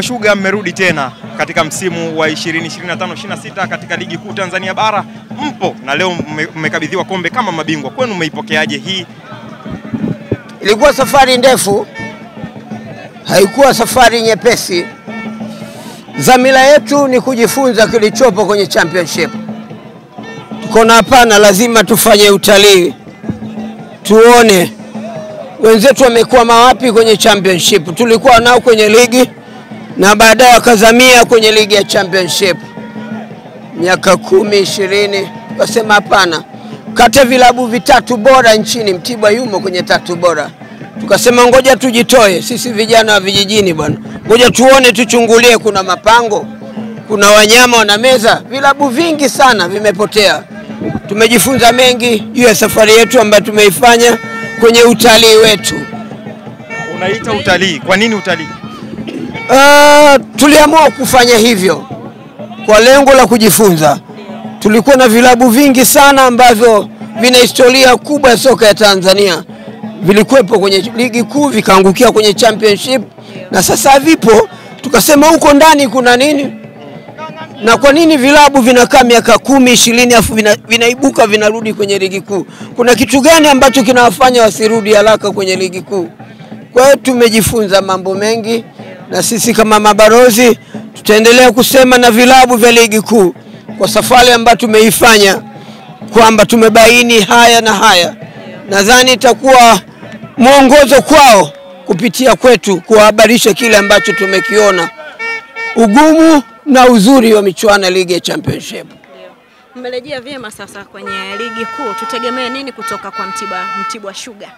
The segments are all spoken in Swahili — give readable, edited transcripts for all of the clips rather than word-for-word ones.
Sugar mmerudi tena katika msimu wa 2025-26 katika ligi kuu Tanzania bara, mpo na leo mmekabidhiwa kombe kama mabingwa. Kwenu umeipokeaje hii? Ilikuwa safari ndefu, haikuwa safari nyepesi. Dhamira yetu ni kujifunza kilichopo kwenye championship. Tukaona hapana, lazima tufanye utalii, tuone wenzetu wamekuwa wapi kwenye championship. Tulikuwa nao kwenye ligi na baadaye wakazamia kwenye ligi ya championship miaka 10-20. Tukasema hapana, kati ya vilabu vitatu bora nchini Mtibwa yumo kwenye tatu bora. Tukasema ngoja tujitoe sisi vijana wa vijijini bwana, ngoja tuone, tuchungulie, kuna mapango, kuna wanyama wana meza. Vilabu vingi sana vimepotea. Tumejifunza mengi juu ya safari yetu ambayo tumeifanya kwenye utalii wetu. Unaita utalii, kwa nini utalii? Tuliamua kufanya hivyo kwa lengo la kujifunza. Tulikuwa na vilabu vingi sana ambavyo vina historia kubwa ya soka ya Tanzania. Vilikuwepo kwenye ligi kuu, vikaangukia kwenye championship, na sasa vipo. Tukasema huko ndani kuna nini? Na kwa nini vilabu vinakaa miaka 10-20 afu vinaibuka vinarudi kwenye ligi kuu? Kuna kitu gani ambacho kinawafanya wasirudi haraka kwenye ligi kuu? Kwa hiyo tumejifunza mambo mengi, na sisi kama mabarozi tutaendelea kusema na vilabu vya ligi kuu kwa safari ambayo tumeifanya, kwamba tumebaini haya na haya. Nadhani itakuwa mwongozo kwao kupitia kwetu kuhabarisha kile ambacho tumekiona, ugumu na uzuri wa michuano ya ligi ya championship. Mmerejea vyema sasa kwenye ligi kuu. Tutegemee nini kutoka kwa Mtibwa Sugar?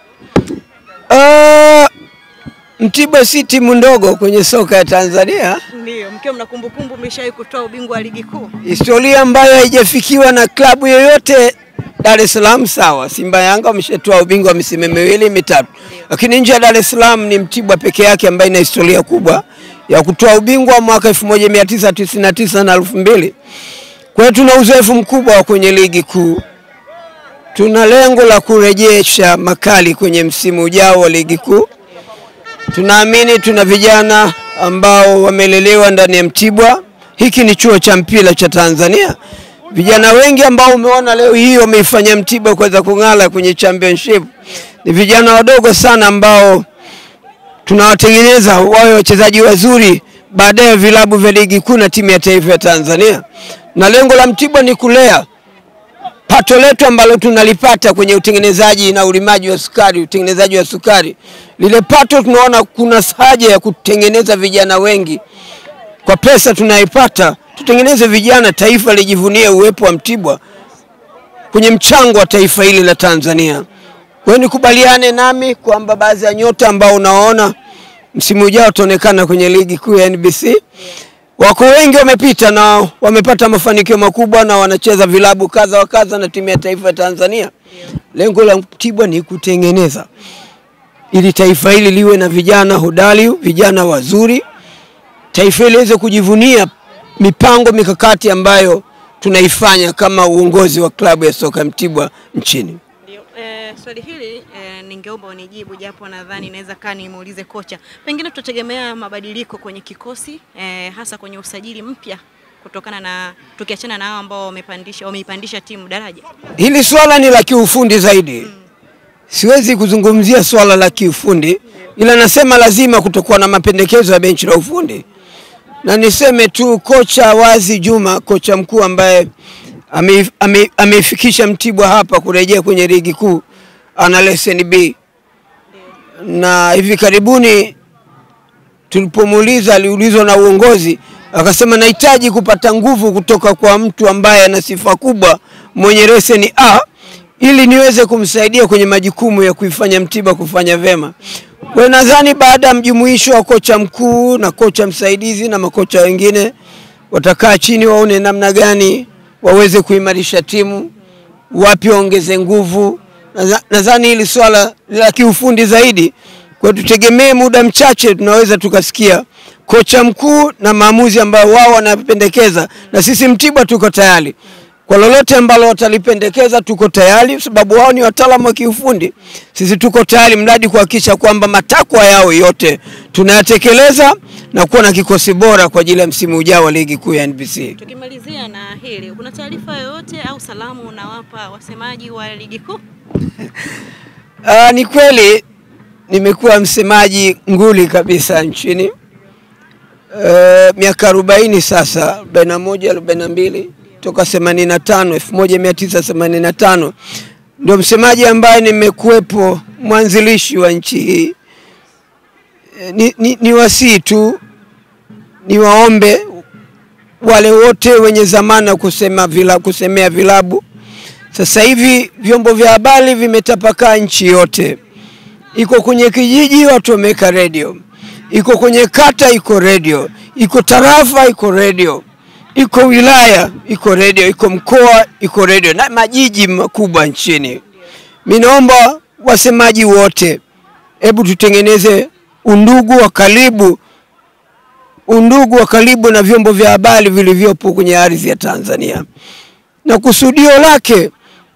Mtibwa si timu ndogo kwenye soka ya Tanzania. Ndio, mkiwa mna kumbukumbu mmeshawahi kutoa ubingwa wa ligi kuu. Historia ambayo haijafikiwa na klabu yoyote Dar es Salaam. Sawa, Simba Yanga wameshatoa ubingwa misimu 2-3. Lakini nje ya Dar es Salaam ni Mtibwa peke yake ambaye ina historia kubwa ya kutoa ubingwa mwaka 1999 na 2000. Kwa hiyo tuna uzoefu mkubwa kwenye ligi kuu. Tuna lengo la kurejesha makali kwenye msimu ujao wa ligi kuu. Tunaamini tuna vijana ambao wamelelewa ndani ya Mtibwa. Hiki ni chuo cha mpira cha Tanzania. Vijana wengi ambao umeona leo hii wameifanya Mtibwa kuweza kung'ala kwenye championship ni vijana wadogo sana ambao tunawatengeneza wawe wachezaji wazuri baadaye vilabu vya ligi kuu na timu ya taifa ya Tanzania. Na lengo la Mtibwa ni kulea pato letu ambalo tunalipata kwenye utengenezaji na ulimaji wa sukari, utengenezaji wa sukari. Lile pato tunaona kuna haja ya kutengeneza vijana wengi. Kwa pesa tunaipata, tutengeneze vijana, taifa lijivunie uwepo wa Mtibwa kwenye mchango wa taifa hili la Tanzania. Kwa hiyo nikubaliane nami kwamba baadhi ya nyota ambao unaona msimu ujao utaonekana kwenye ligi kuu ya NBC. Wako wengi wamepita na wamepata mafanikio makubwa na wanacheza vilabu kadha wa kadha na timu ya taifa ya Tanzania. Lengo la Mtibwa ni kutengeneza ili taifa hili liwe na vijana hodari, vijana wazuri. Taifa hili liweze kujivunia mipango mikakati ambayo tunaifanya kama uongozi wa klabu ya soka Mtibwa nchini. Ndio, swali hili ningeomba unijibu, japo nadhani inaweza kani nimuulize kocha. Pengine tutategemea mabadiliko kwenye kikosi, hasa kwenye usajili mpya kutokana na tukiachana na hao ambao wameipandisha timu daraja. Hili swala ni la kiufundi zaidi. Siwezi kuzungumzia swala la kiufundi, ila nasema lazima kutokuwa na mapendekezo ya benchi la ufundi. Na niseme tu kocha Wazi Juma, kocha mkuu ambaye ameifikisha Mtibwa hapa kurejea kwenye ligi kuu, ana leseni B. Na hivi karibuni tulipomuuliza, aliulizwa na uongozi, akasema nahitaji kupata nguvu kutoka kwa mtu ambaye ana sifa kubwa, mwenye leseni A, ili niweze kumsaidia kwenye majukumu ya kuifanya Mtibwa kufanya vema. Kwa nadhani baada ya mjumuisho wa kocha mkuu na kocha msaidizi na makocha wengine watakaa chini waone namna gani waweze kuimarisha timu, wapi waongeze nguvu. Nadhani hili swala la kiufundi zaidi. Kwa tutegemee muda mchache tunaweza tukasikia kocha mkuu na maamuzi ambao wao wanapendekeza, na sisi Mtibwa tuko tayari. Kwa lolote ambalo watalipendekeza tuko tayari, sababu wao ni wataalamu wa kiufundi. Sisi tuko tayari mradi kuhakikisha kwamba matakwa yao yote tunayatekeleza na kuwa na kikosi bora kwa ajili ya msimu ujao wa ligi kuu ya NBC. Tukimalizia na hili, kuna taarifa yoyote au salamu unawapa wasemaji wa ligi kuu? Ni kweli nimekuwa msemaji nguli kabisa nchini. Miaka 40 sasa, 41, 42, toka 85, 1985. Ndio msemaji ambaye nimekuepo mwanzilishi wa nchi hii. Ni wasii tu, ni waombe wale wote wenye zamana kusemea vilabu. Sasa hivi vyombo vya habari vimetapakaa nchi yote. Iko kwenye kijiji watu wameka radio. Iko kwenye kata iko radio. Iko tarafa iko radio. Iko wilaya iko radio. Iko mkoa iko radio. Na majiji makubwa nchini. Mimi naomba wasemaji wote, hebu tutengeneze undugu wa karibu na vyombo vya habari vilivyopo kwenye ardhi ya Tanzania. Na kusudio lake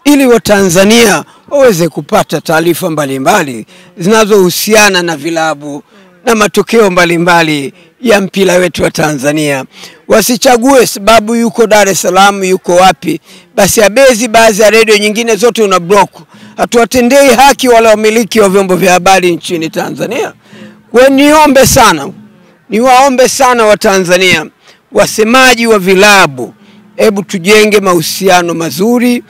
ili wa Tanzania waweze kupata taarifa mbalimbali zinazohusiana na vilabu na matokeo mbalimbali ya mpira wetu wa Tanzania. Wasichague sababu yuko Dar es Salaam, yuko wapi, basi abezi baadhi ya radio nyingine zote una block. Hatuwatendei haki wale wamiliki wa vyombo vya habari nchini Tanzania. Kwa niwaombe sana wa Tanzania, wasemaji wa vilabu, hebu tujenge mahusiano mazuri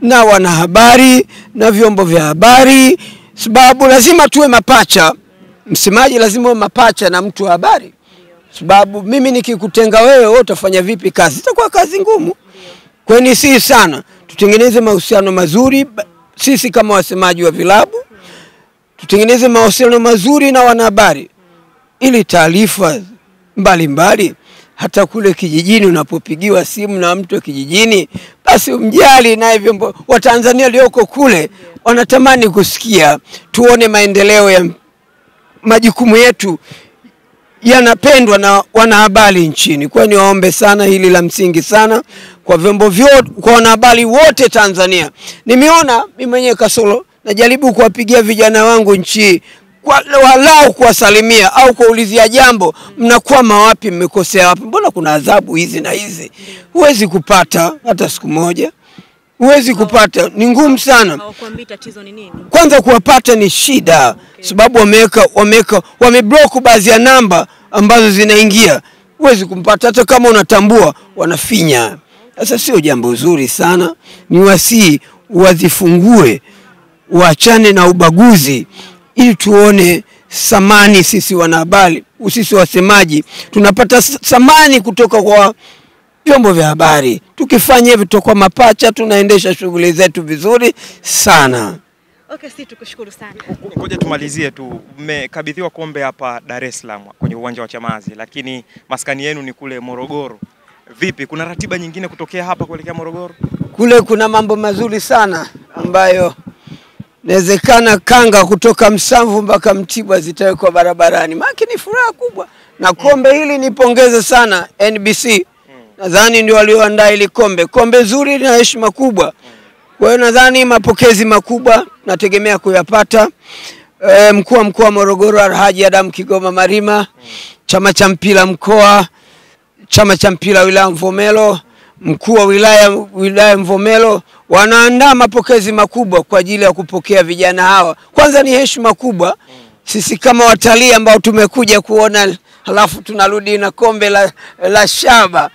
na wanahabari na vyombo vya habari, sababu lazima tuwe mapacha. Msemaji lazima uwe mapacha na mtu wa habari, sababu mimi nikikutenga wewe utafanya vipi kazi? Itakuwa kazi ngumu. Kwa hiyo si sana tutengeneze mahusiano mazuri sisi kama wasemaji wa vilabu, tutengeneze mahusiano mazuri na wanahabari, ili taarifa mbalimbali hata kule kijijini unapopigiwa simu na mtu wa kijijini, basi umjali naye. Vyombo wa Tanzania walioko kule wanatamani kusikia, tuone maendeleo ya majukumu yetu yanapendwa na wanahabari nchini. Kwa hiyo niwaombe sana, hili la msingi sana kwa vyombo vyote, kwa wanahabari wote Tanzania. Nimeona mimi mwenyewe kasoro najaribu kuwapigia vijana wangu nchi walau kuwasalimia au kuulizia jambo, mnakwama wapi, mmekosea wapi, mbona kuna adhabu hizi na hizi. Huwezi kupata hata siku moja. Huwezi kupata, ni ngumu sana. Hawakuambii tatizo ni nini? Kwanza kuwapata ni shida, sababu wameblock baadhi ya namba ambazo zinaingia. Huwezi kumpata hata kama unatambua, wanafinya. Sasa sio jambo zuri sana. Ni wasii wazifungue, waachane na ubaguzi, ili tuone samani sisi wanahabari, sisi wasemaji tunapata samani kutoka kwa vyombo vya habari. Tukifanya hivyo tutakuwa mapacha, tunaendesha shughuli zetu vizuri sana. Okay, sisi tukushukuru sana. Ngoja tumalizie tu, mmekabidhiwa kombe hapa Dar es Salaam kwenye uwanja wa Chamazi, lakini maskani yenu ni kule Morogoro. Vipi, kuna ratiba nyingine kutokea hapa kuelekea Morogoro? Kule kuna mambo mazuri sana ambayo inawezekana kanga kutoka Msamvu mpaka Mtibwa zitawekwa barabarani. Maana ni furaha kubwa. Na kombe hili nipongeze sana NBC. Nadhani ndio walioandaa ile kombe. Kombe zuri na heshima kubwa. Kwa hiyo nadhani mapokezi makubwa nategemea kuyapata. Mkuu wa mkoa wa Morogoro Alhaji Adam Kigoma Marima, chama cha mpira mkoa, chama cha mpira wilaya Mvomero, mkuu wa wilaya Mvomero wanaandaa mapokezi makubwa kwa ajili ya kupokea vijana hawa. Kwanza ni heshima kubwa sisi kama watalii ambao tumekuja kuona, halafu tunarudi na kombe la shaba.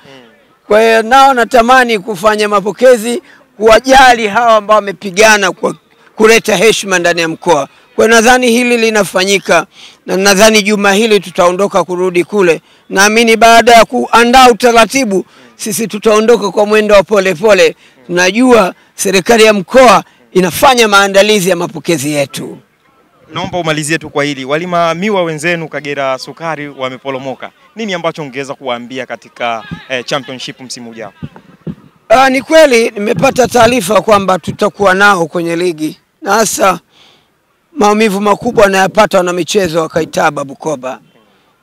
Kwa hiyo nao natamani kufanya mapokezi kuwajali hawa ambao wamepigana kwa kuleta heshima ndani ya mkoa. Kwa nadhani hili linafanyika, na nadhani juma hili tutaondoka kurudi kule. Naamini baada ya kuandaa utaratibu sisi tutaondoka kwa mwendo wa pole pole. Tunajua serikali ya mkoa inafanya maandalizi ya mapokezi yetu. Naomba umalizie tu kwa hili. Walima miwa wenzenu Kagera Sukari wameporomoka. Nini ambacho ungeweza kuwaambia katika championship msimu ujao? Ni kweli nimepata taarifa kwamba tutakuwa nao kwenye ligi. Na hasa maumivu makubwa wanayapata na michezo wa Kaitaba Bukoba.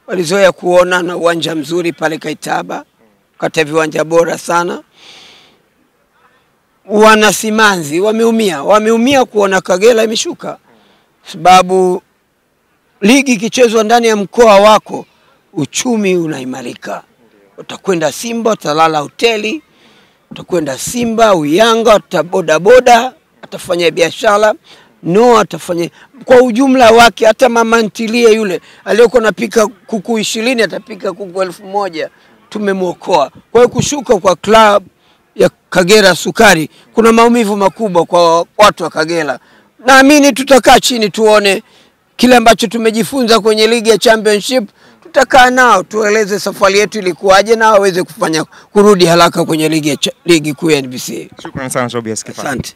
Walizoea kuona na uwanja mzuri pale Kaitaba, kati ya viwanja bora sana. wana simanzi wameumia kuona Kagera imeshuka, sababu ligi ikichezwa ndani ya mkoa wako uchumi unaimarika. Utakwenda Simba utalala hoteli, utakwenda Simba Uyanga utaboda boda, atafanya biashara atafanya kwa ujumla wake. Hata mama ntilie yule aliyokuwa anapika kuku 20 atapika kuku 1000, tumemuokoa. Kwa hiyo kushuka kwa club ya Kagera Sukari kuna maumivu makubwa kwa watu wa Kagera. Naamini tutakaa chini tuone kile ambacho tumejifunza kwenye ligi ya Championship, tutakaa nao tueleze safari yetu ilikuwaje na waweze kufanya kurudi haraka kwenye ligi kuu ya NBC. Shukrani sana Tobias Kifanya. Asante.